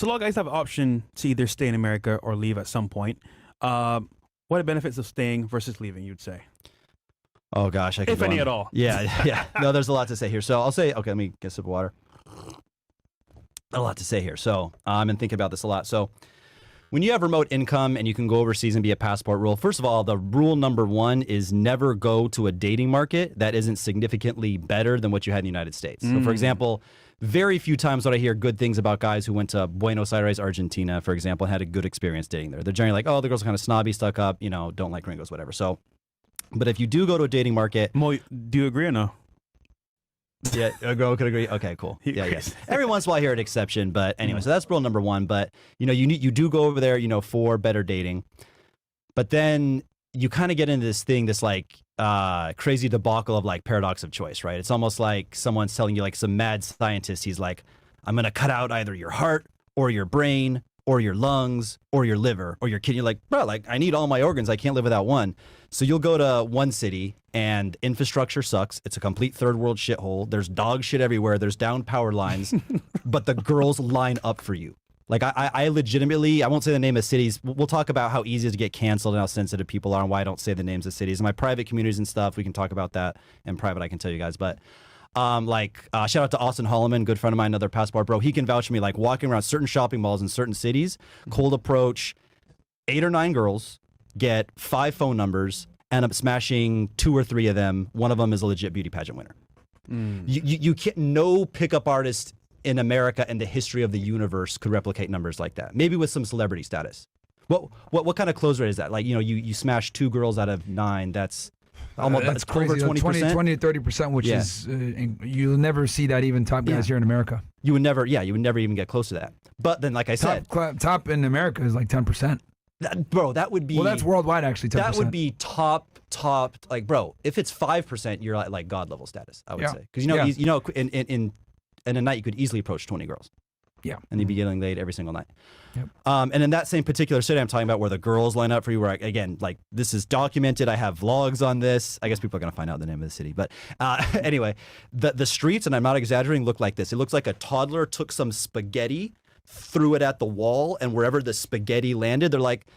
So a lot of guys have an option to either stay in America or leave at some point. What are the benefits of staying versus leaving, you'd say? Oh gosh, I can If any at all. Yeah. No, there's a lot to say here. So I'll say, okay, let me get a sip of water. A lot to say here. So I've been thinking about this a lot. So when you have remote income and you can go overseas and be a passport rule, first of all, the rule number one is never go to a dating market that isn't significantly better than what you had in the United States. So for example, very few times would I hear good things about guys who went to Buenos Aires, Argentina, for example, and had a good experience dating there. They're generally like, oh, the girls are kind of snobby, stuck up, don't like gringos, whatever. So, but if you do go to a dating market. Mo, do you agree or no? Yeah, a girl could agree. Okay, cool. Yeah, yes. Every once in a while I hear an exception, but anyway, so that's rule number one. But you do go over there, for better dating. But then you kind of get into this like crazy debacle of like paradox of choice, right? It's almost like someone's telling you, like some mad scientist, he's like, I'm gonna cut out either your heart or your brain or your lungs or your liver or your kidney. You're like, bro, like I need all my organs. I can't live without one. So you'll go to one city and infrastructure sucks. It's a complete third world shithole. There's dog shit everywhere. There's down power lines, but the girls line up for you. Like I legitimately, I won't say the name of cities. We'll talk about how easy it is to get canceled and how sensitive people are and why I don't say the names of cities. In my private communities and stuff, we can talk about that in private. I can tell you guys, but shout out to Austin Holloman, good friend of mine, another passport bro. He can vouch for me, like walking around certain shopping malls in certain cities, cold approach 8 or 9 girls, get 5 phone numbers, end up smashing 2 or 3 of them. One of them is a legit beauty pageant winner. You can't, no pickup artist in America and the history of the universe could replicate numbers like that. Maybe with some celebrity status. What kind of close rate is that? Like, you smash 2 girls out of 9. That's almost that's crazy. over 20%. 20 to 30%, which is you'll never see that even top guys here in America. You would never even get close to that. But then, like I said, top in America is like 10%. That would be. Well, that's worldwide actually. 10%. That would be top. Like, bro, if it's 5%, you're at like God level status. I would say, because in a night you could easily approach 20 girls. Yeah, and you'd be getting laid every single night. Yep. And in that same particular city I'm talking about, where the girls line up for you, where again, like this is documented. I have vlogs on this. I guess people are gonna find out the name of the city, but anyway, the streets, and I'm not exaggerating, look like this. It looks like a toddler took some spaghetti, threw it at the wall, and wherever the spaghetti landed, they're like,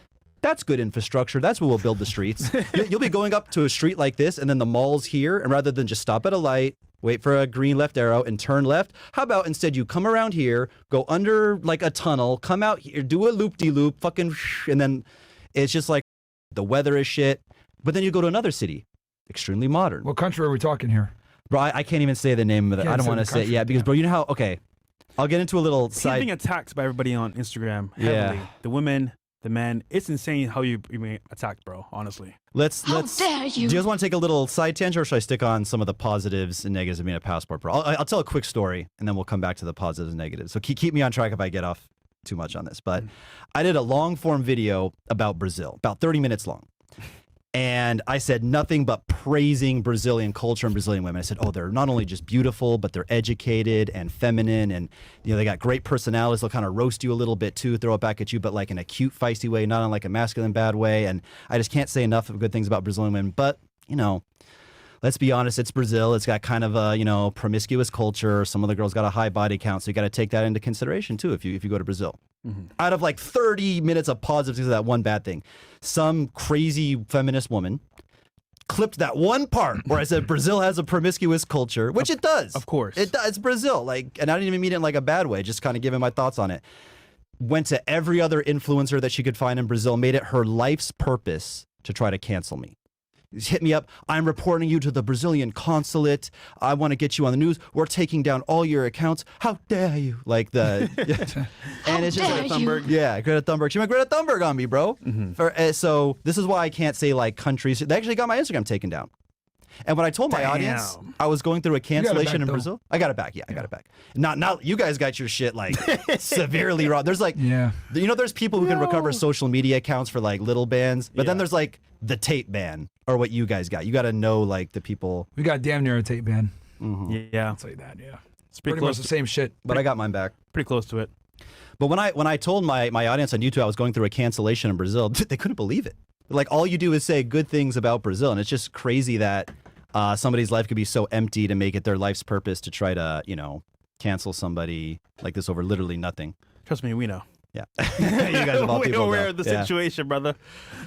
that's good infrastructure. That's where we'll build the streets. You'll be going up to a street like this, and then the mall's here, and rather than just stop at a light, wait for a green left arrow, and turn left, how about instead you come around here, go under like a tunnel, come out here, do a loop-de-loop, fucking, and then it's just like the weather is shit. But then you go to another city, extremely modern. What country are we talking here? Bro, I can't even say the name of it. I don't want to say it. Yeah, because bro, you know how, okay, I'll get into a little side. He's being attacked by everybody on Instagram heavily. Yeah. The women, the men. It's insane how you being attacked, bro, honestly. Let's dare you? Do you guys want to take a little side tangent, or should I stick on some of the positives and negatives of being a passport bro? I'll tell a quick story, and then we'll come back to the positives and negatives. So keep me on track if I get off too much on this. But I did a long form video about Brazil, about 30 minutes long. And I said nothing but praising Brazilian culture and Brazilian women. I said, oh, they're not only just beautiful, but they're educated and feminine, and they got great personalities. They'll kind of roast you a little bit too, throw it back at you, but like in a cute, feisty way, not in like a masculine, bad way. And I just can't say enough of good things about Brazilian women. But let's be honest, it's Brazil. It's got kind of a promiscuous culture. Some of the girls got a high body count, so you got to take that into consideration too if you go to Brazil. Out of like 30 minutes of positives to that one bad thing, some crazy feminist woman clipped that one part where I said Brazil has a promiscuous culture, which it does. Of course. It does. It's Brazil. And I didn't even mean it in like a bad way, just kind of giving my thoughts on it. Went to every other influencer that she could find in Brazil, made it her life's purpose to try to cancel me. Hit me up. I'm reporting you to the Brazilian consulate. I want to get you on the news. We're taking down all your accounts. How dare you? Like and it's just Greta Thunberg. Yeah, Greta Thunberg. She went Greta Thunberg on me, bro. So this is why I can't say like countries. They actually got my Instagram taken down. And when I told my audience I was going through a cancellation in Brazil, I got it back. Yeah, I got it back. Not you guys got your shit like severely wrong. There's like, there's people who can recover social media accounts for like little bans, but then there's like the tape ban, or what you guys got. You got to know like the people. We got damn near a tape ban. Yeah, I'll tell you that. Yeah, it's pretty much the same shit. But I got mine back. Pretty close to it. But when I told my audience on YouTube I was going through a cancellation in Brazil, they couldn't believe it. Like all you do is say good things about Brazil, and it's just crazy that somebody's life could be so empty to make it their life's purpose to try to cancel somebody like this over literally nothing. Trust me, we know. Yeah. You guys of all We're people aware know. of the Yeah. situation, brother.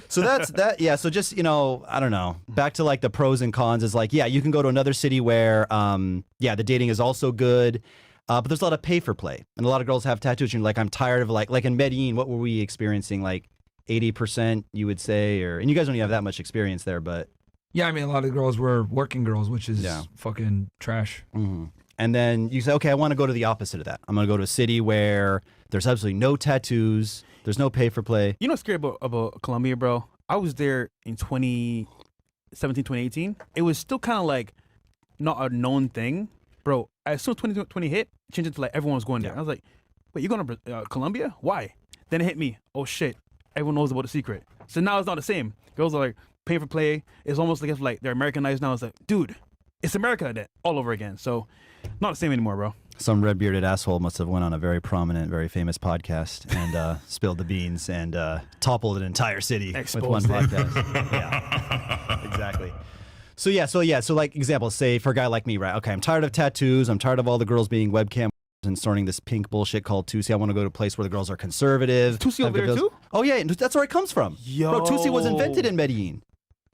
So that's that. Yeah. So just, I don't know. Back to like the pros and cons is like, yeah, you can go to another city where, the dating is also good. But there's a lot of pay for play. And a lot of girls have tattoos. And you're like, I'm tired of like in Medellin, what were we experiencing? Like 80%, you would say, and you guys don't even have that much experience there, but. Yeah, I mean, a lot of the girls were working girls, which is fucking trash. Mm-hmm. And then you say, okay, I want to go to the opposite of that. I'm going to go to a city where there's absolutely no tattoos. There's no pay for play. You know what's scary about Colombia, bro? I was there in 2017, 2018. It was still kind of like not a known thing. Bro, as soon as 2020 hit, it changed it to like everyone was going there. I was like, wait, you going to Colombia? Why? Then it hit me. Oh, shit. Everyone knows about the secret. So now it's not the same. Girls are like, pay for play. It's almost like if like they're Americanized now. It's like, dude, it's America then, all over again. So not the same anymore, bro. Some red-bearded asshole must have went on a very prominent, very famous podcast and spilled the beans and toppled an entire city with one podcast. Yeah, exactly. So like example, say for a guy like me, right? Okay, I'm tired of tattoos. I'm tired of all the girls being webcam and snorting this pink bullshit called Tusi. I want to go to a place where the girls are conservative. Tusi over there too? Oh yeah, that's where it comes from. Yo. Bro, Tusi was invented in Medellin.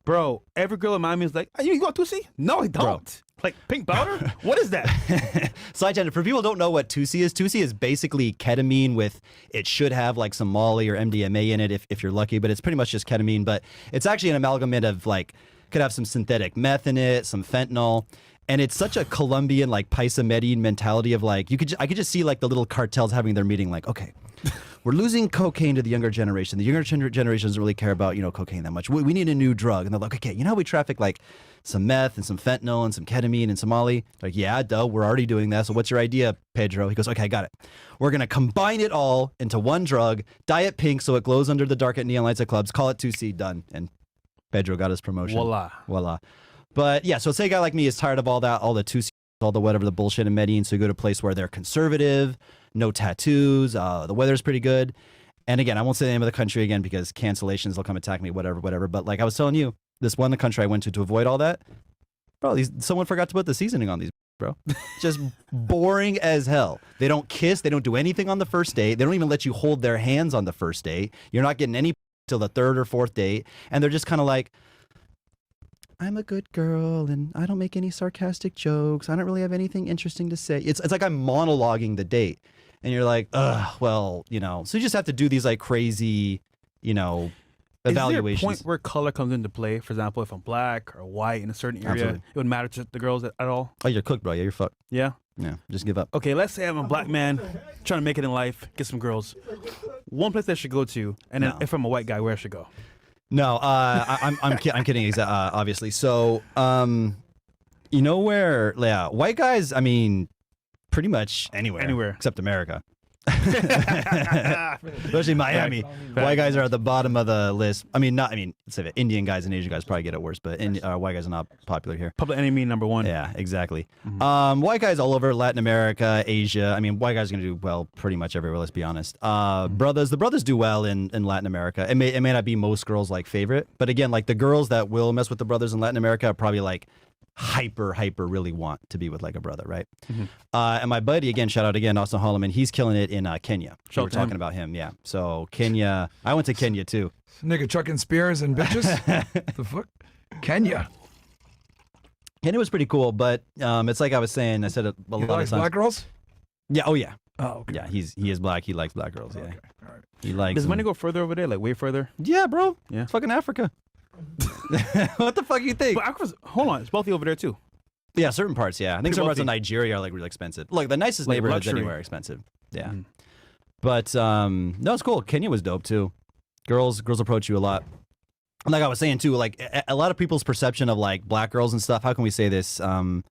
Bro, every girl in Miami is like, oh, you got Tusi? No, I don't. Bro. Like pink powder? What is that? Side tangent, for people who don't know what Tusi is basically ketamine with, it should have like some Molly or MDMA in it if you're lucky, but it's pretty much just ketamine. But it's actually an amalgamate of like, could have some synthetic meth in it, some fentanyl. And it's such a Colombian, like Paisa Medellin mentality of like, I could just see like the little cartels having their meeting like, okay, we're losing cocaine to the younger generation. The younger generation doesn't really care about, cocaine that much. We need a new drug. And they're like, okay, you know how we traffic like some meth and some fentanyl and some ketamine and some Molly? Like, yeah, duh, we're already doing that. So what's your idea, Pedro? He goes, okay, I got it. We're going to combine it all into one drug, dye it pink so it glows under the dark at neon lights at clubs, call it 2C, done. And Pedro got his promotion. Voila. But yeah, so say a guy like me is tired of all that, all the 2C, all the whatever the bullshit in Medellin. So you go to a place where they're conservative, no tattoos, the weather's pretty good. And again, I won't say the name of the country again because cancellations, they'll come attack me, whatever. But like I was telling you, this one country I went to avoid all that, bro, someone forgot to put the seasoning on these, bro. Just boring as hell. They don't kiss. They don't do anything on the first date. They don't even let you hold their hands on the first date. You're not getting any till the third or fourth date. And they're just kind of like, I'm a good girl and I don't make any sarcastic jokes. I don't really have anything interesting to say. It's like I'm monologuing the date. And you're like, ugh, well, so you just have to do these like crazy, evaluations. Is there a point where color comes into play? For example, if I'm black or white in a certain area, Absolutely. It would matter to the girls at all? Oh, you're cooked, bro. Yeah, you're fucked. Yeah? Yeah, just give up. Okay, let's say I'm a black man trying to make it in life, get some girls. One place I should go to, and then if I'm a white guy, where I should go? No, I'm kidding. Obviously. So, you know where? Yeah, white guys. I mean, pretty much anywhere except America. Especially Miami. White guys are at the bottom of the list. Let's say Indian guys and Asian guys probably get it worse, but white guys are not popular here. Public enemy number one. Yeah, exactly. White guys all over Latin America, Asia. I mean, white guys are gonna do well pretty much everywhere. Let's be honest. The brothers do well in Latin America. It may not be most girls' like favorite, but again, like the girls that will mess with the brothers in Latin America are probably like hyper really want to be with like a brother, right? And my buddy, again, shout out again, Austin Holloman, he's killing it in Kenya. We were talking about him, yeah. So Kenya, I went to Kenya too. Nigga chucking spears and bitches? The fuck? Kenya was pretty cool, but it's like I was saying, I said a lot of times. Black girls? Yeah, oh yeah. Oh, okay. Yeah, he is black, he likes black girls, yeah. Okay. All right. He likes Does money go further over there, like way further? Yeah, bro. Yeah. It's fucking Africa. What the fuck do you think? But Africa's, hold on, it's wealthy over there too. Yeah, certain parts, yeah. I think certain parts of Nigeria are like really expensive. Like the nicest Like neighborhoods luxury. anywhere are expensive. Yeah. But no, it's cool. Kenya was dope too. Girls approach you a lot. And like I was saying too, like a lot of people's perception of like black girls and stuff, how can we say this in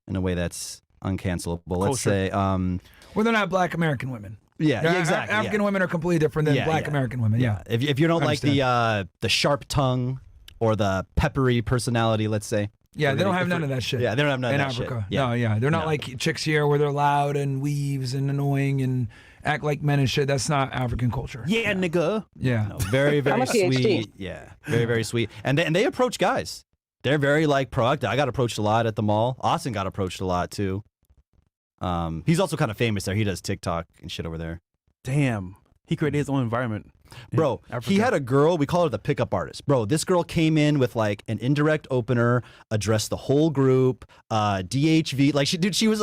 a way that's uncancelable? Let's say well, they're not black American women. Yeah, exactly. African women are completely different than black American women. Yeah. If you don't like the sharp tongue or the peppery personality, let's say. Yeah, they don't have none of that shit. Yeah, they don't have none in of that Africa. shit. Yeah. They're not like chicks here where they're loud and weaves and annoying and act like men and shit. That's not African culture. Yeah, nigga. Yeah. No, very sweet. Yeah, very very sweet. And they approach guys. They're very like proactive. I got approached a lot at the mall. Austin got approached a lot too. He's also kind of famous there. He does TikTok and shit over there. Damn. He created his own environment. Bro, he had a girl, we call her the pickup artist. Bro, this girl came in with like an indirect opener, addressed the whole group, DHV. Like she was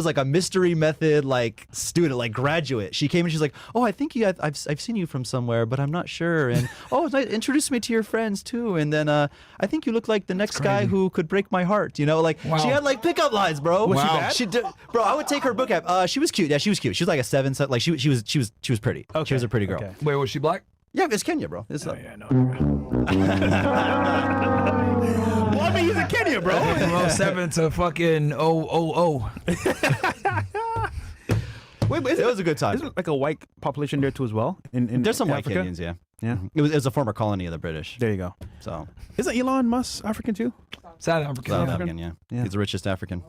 like a mystery method like student, like graduate. She came and she's like, "Oh, I think I've seen you from somewhere, but I'm not sure." And "Oh, it's nice. Introduce me to your friends too." And then I think you look like the next guy who could break my heart. You know, like she had like pickup lines, bro. Was she bad? She did, bro. I would take her book app. She was cute. Yeah, she was cute. She was like a 7. Like she was pretty. Okay. She was a pretty girl. Okay. Wait, was she black? Yeah, it's Kenya, bro. It's Oh, yeah, no. Well, I mean, he's in Kenya, bro. From 07 to fucking 000. Wait, it was a good time. Isn't like a white population there too as well? In There's some white Africa? Kenyans, yeah. Yeah. It was a former colony of the British. There you go. So Isn't Elon Musk African too? South African. South African? African, yeah. Yeah. He's the richest African.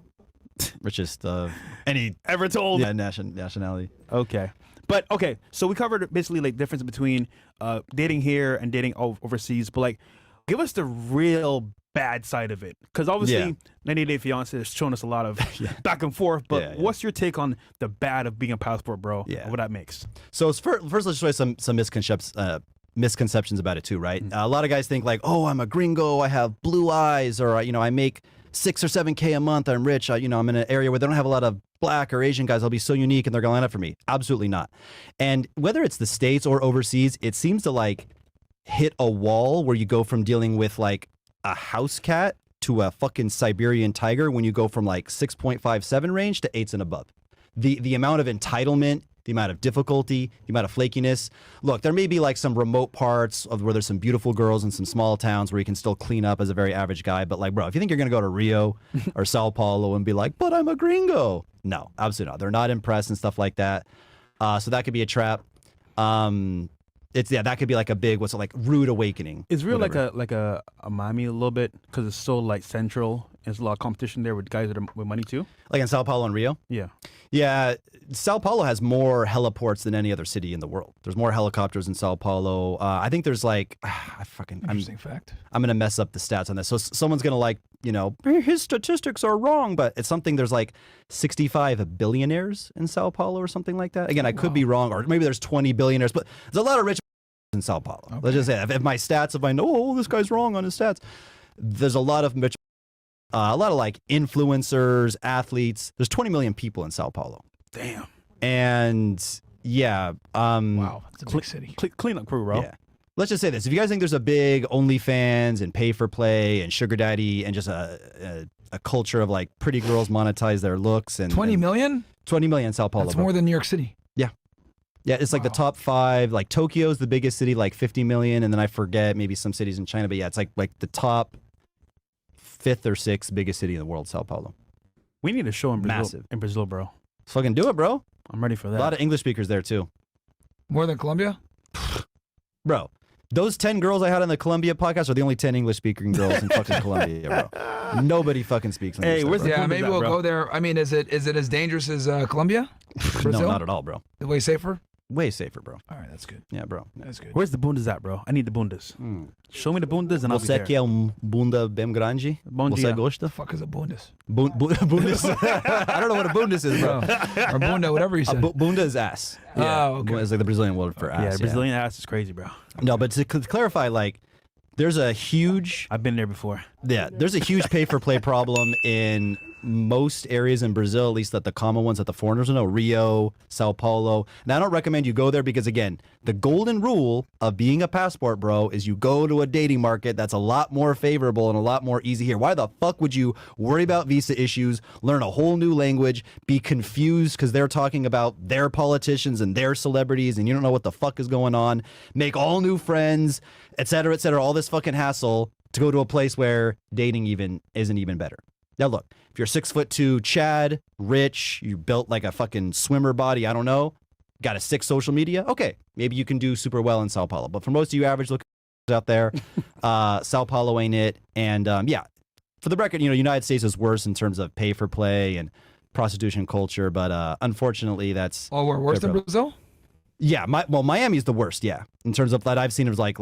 Richest any Ever told? yeah, nationality. Okay. But okay, so we covered basically like difference between dating here and dating overseas. But like, give us the real bad side of it, because obviously, Yeah. 90 Day Fiance has shown us a lot of back and forth. But Yeah. what's your take on the bad of being a passport bro? Yeah. What that makes? So first let's show you some misconceptions about it too, right? A lot of guys think like, oh, I'm a gringo, I have blue eyes, or I make 6 or 7K a month, I'm rich, I'm in an area where they don't have a lot of black or Asian guys, I'll be so unique and they're gonna line up for me. Absolutely not. And whether it's the States or overseas, it seems to like hit a wall where you go from dealing with like a house cat to a fucking Siberian tiger when you go from like 6.57 range to 8s and above. The amount of entitlement, the amount of difficulty, the amount of flakiness. Look, there may be like some remote parts of where there's some beautiful girls in some small towns where you can still clean up as a very average guy. But like, bro, if you think you're going to go to Rio or Sao Paulo and be like, but I'm a gringo. No, absolutely not. They're not impressed and stuff like that. So that could be a trap. That could be like a big, rude awakening. Is Rio whatever. like a Miami a little bit, because it's so like central. There's a lot of competition there with guys that are with money too. Like in Sao Paulo and Rio? Yeah. Yeah, Sao Paulo has more heliports than any other city in the world. There's more helicopters in Sao Paulo. I think there's like, Interesting fact. I'm going to mess up the stats on this. So someone's going to like, his statistics are wrong, but it's something, there's like 65 billionaires in Sao Paulo or something like that. Again, I could be wrong, or maybe there's 20 billionaires, but there's a lot of rich in Sao Paulo. Okay. Let's just say, if I know, oh, this guy's wrong on his stats, there's a lot of rich. A lot of like influencers, athletes. There's 20 million people in Sao Paulo. Damn. And yeah. Wow, that's a big city. Clean up crew, bro. Yeah. Let's just say this. If you guys think there's a big OnlyFans and pay for play and sugar daddy and just a culture of like pretty girls monetize their looks and 20 million? 20 million in Sao Paulo. That's bro. more than New York City. Yeah, it's like the top 5. Like Tokyo's the biggest city, like 50 million. And then I forget maybe some cities in China. But yeah, it's like the top 5th or 6th biggest city in the world, Sao Paulo. We need a show in Brazil. Massive. In Brazil, bro. Let's fucking do it, bro. I'm ready for that. A lot of English speakers there too. More than Colombia? Bro, those 10 girls I had on the Columbia podcast are the only 10 English speaking girls in fucking Colombia, bro. Nobody fucking speaks English. Hey, there, where's bro. the- Yeah, maybe that, we'll bro? go there. I mean, is it as dangerous as Colombia? No, Brazil? not at all, bro. Way safer? Way safer, bro. All right, that's good. Yeah, bro. That's good. Where's the bundas at, bro? I need the bundas. Show me the bundas and I'll be Você there. quer bunda bem grande? Bom Você dia. The gosta? fuck is a bundes? Bundas. I don't know what a bundas is, bro. Or bunda, whatever you said. Bunda is ass. Oh, okay. It's like the Brazilian word for ass. Yeah, Brazilian ass is crazy, bro. No, but to clarify, like, there's a huge I've been there before. there's a huge pay for play problem in most areas in Brazil, at least that the common ones that the foreigners know, Rio, Sao Paulo. Now, I don't recommend you go there because, again, the golden rule of being a passport bro is you go to a dating market that's a lot more favorable and a lot more easy here. Why the fuck would you worry about visa issues, learn a whole new language, be confused because they're talking about their politicians and their celebrities and you don't know what the fuck is going on, make all new friends, et cetera, all this fucking hassle to go to a place where dating isn't even better. Now, look, if you're 6'2", Chad, rich, you built like a fucking swimmer body, I don't know, got a sick social media, okay, maybe you can do super well in Sao Paulo. But for most of you average looking out there, Sao Paulo ain't it. And yeah, for the record, United States is worse in terms of pay for play and prostitution culture. But unfortunately, that's Oh, we're worse than Brazil? yeah. Miami's the worst. Yeah, in terms of that I've seen it was like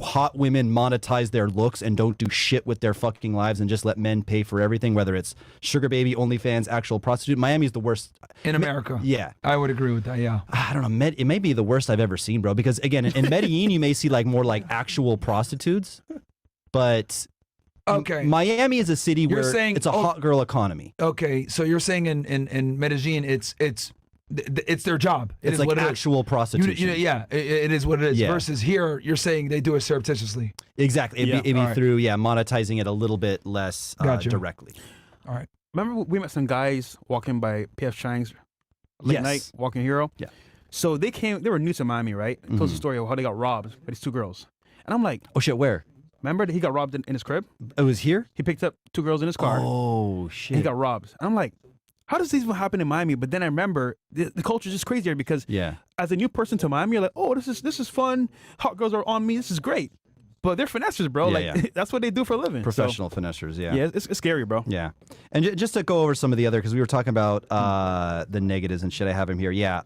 hot women monetize their looks and don't do shit with their fucking lives and just let men pay for everything, whether it's sugar baby, OnlyFans, actual prostitute. Miami's the worst. In America. Yeah. I would agree with that, yeah. I don't know. It may be the worst I've ever seen, bro, because again, in Medellin, you may see like more like actual prostitutes, but okay. Miami is a city You're where saying, it's a hot girl economy. Okay, so you're saying in Medellin, it's their job. It's like actual prostitution. It is what it is. Yeah. Versus here, you're saying they do it surreptitiously. Exactly. It'd be through monetizing it a little bit less directly. All right. Remember we met some guys walking by P.F. Chang's late night, walking Hero? Yeah. So they were new to Miami, right? And told the story of how they got robbed by these two girls. And I'm like, oh shit, where? Remember that he got robbed in his crib? It was here? He picked up two girls in his car. Oh shit. And he got robbed. And I'm like, how does this even happen in Miami? But then I remember the culture is just crazier because as a new person to Miami, you're like, oh, this is fun. Hot girls are on me. This is great. But they're finessers, bro. That's what they do for a living. Professional finessers, yeah. Yeah, it's scary, bro. Yeah. And just to go over some of the other, because we were talking about the negatives and shit, I have him here. Yeah.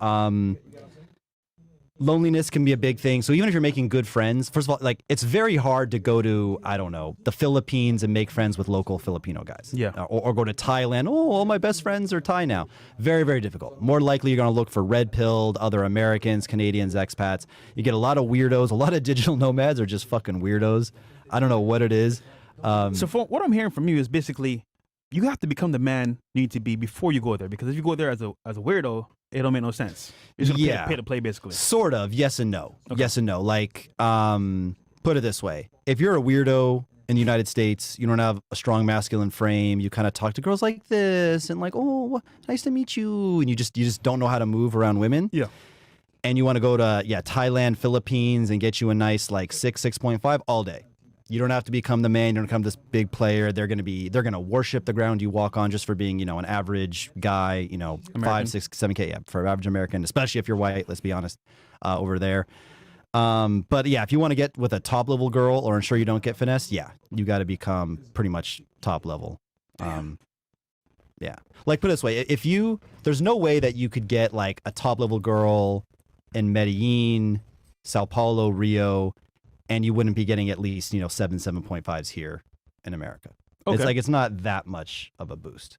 Loneliness can be a big thing. So even if you're making good friends, first of all, like it's very hard to go to, I don't know, the Philippines and make friends with local Filipino guys. Yeah. Or go to Thailand. Oh, all my best friends are Thai now. Very, very difficult. More likely you're going to look for red-pilled, other Americans, Canadians, expats. You get a lot of weirdos. A lot of digital nomads are just fucking weirdos. I don't know what it is. So what I'm hearing from you is basically you have to become the man you need to be before you go there. Because if you go there as a weirdo, it don't make no sense. You're just gonna pay to play, basically. Sort of. Yes and no. Okay. Yes and no. Like, put it this way. If you're a weirdo in the United States, you don't have a strong masculine frame, you kind of talk to girls like this and like, oh, nice to meet you. And you just don't know how to move around women. Yeah. And you want to go to, Thailand, Philippines and get you a nice like 6.5 all day. You don't have to become the man. You don't become this big player. They're gonna worship the ground you walk on just for being, an average guy. American. 5, 6, 7K. Yeah, for average American, especially if you're white. Let's be honest, over there. But yeah, if you want to get with a top level girl or ensure you don't get finessed, you got to become pretty much top level. Yeah. Like put it this way, there's no way that you could get like a top level girl in Medellin, Sao Paulo, Rio, and you wouldn't be getting at least, 7.5s here in America. Okay. It's like, it's not that much of a boost.